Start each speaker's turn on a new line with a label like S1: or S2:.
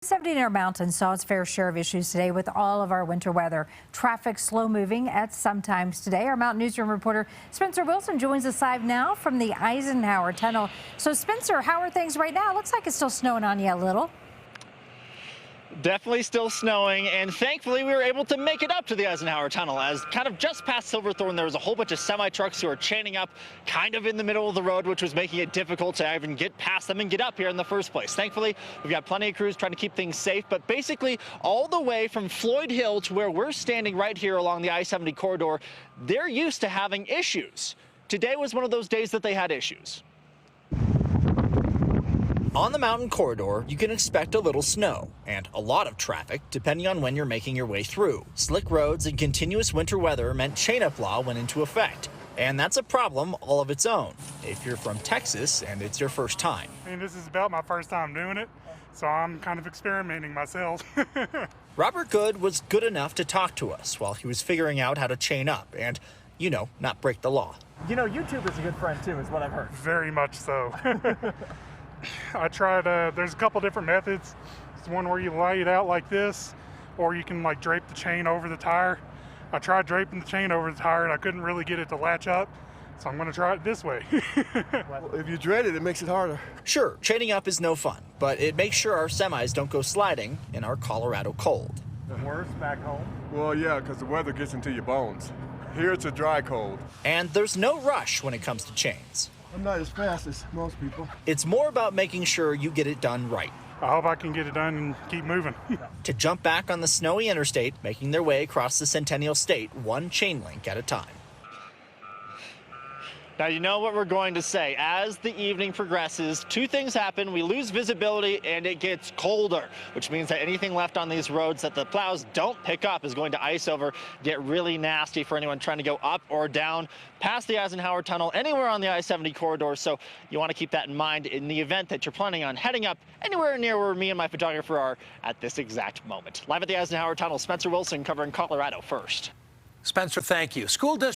S1: I-70 Intermountain saw its fair share of issues today with all of our winter weather. Traffic slow moving at some times today. Our Mountain Newsroom reporter Spencer Wilson joins us live now from the Eisenhower Tunnel. So Spencer, how are things right now? It looks like it's still snowing on you a little.
S2: Definitely still snowing, and thankfully we were able to make it up to the Eisenhower Tunnel. As kind of just past Silverthorne, there was a whole bunch of semi-trucks who were chaining up kind of in the middle of the road, which was making it difficult to even get past them and get up here in the first place. Thankfully, we've got plenty of crews trying to keep things safe, but basically all the way from Floyd Hill to where we're standing right here along the I-70 corridor, they're used to having issues. Today was one of those days that they had issues. On the mountain corridor, you can expect a little snow and a lot of traffic depending on when you're making your way through. Slick roads and continuous winter weather meant chain-up law went into effect. And that's a problem all of its own if you're from Texas and it's your first time.
S3: I mean, this is about my first time doing it, so I'm kind of experimenting myself.
S2: Robert Good was good enough to talk to us while he was figuring out how to chain up and, you know, not break the law.
S4: You know, YouTube is a good friend too, is what I've heard.
S3: Very much so. I tried, there's a couple different methods. It's one where you lay it out like this, or you can like drape the chain over the tire. I tried draping the chain over the tire and I couldn't really get it to latch up, so I'm gonna try it this way.
S5: Well, if you dread it, it makes it harder.
S2: Sure, chaining up is no fun, but it makes sure our semis don't go sliding in our Colorado cold.
S4: Worse back home?
S5: Well, yeah, because the weather gets into your bones. Here it's a dry cold.
S2: And there's no rush when it comes to chains.
S5: I'm not as fast as most people.
S2: It's more about making sure you get it done right.
S3: I hope I can get it done and keep moving.
S2: To jump back on the snowy interstate, making their way across the Centennial State one chain link at a time. Now, you know what we're going to say. As the evening progresses, two things happen. We lose visibility and it gets colder, which means that anything left on these roads that the plows don't pick up is going to ice over, get really nasty for anyone trying to go up or down past the Eisenhower Tunnel, anywhere on the I-70 corridor. So you want to keep that in mind in the event that you're planning on heading up anywhere near where me and my photographer are at this exact moment. Live at the Eisenhower Tunnel, Spencer Wilson covering Colorado First.
S6: Spencer, thank you. School district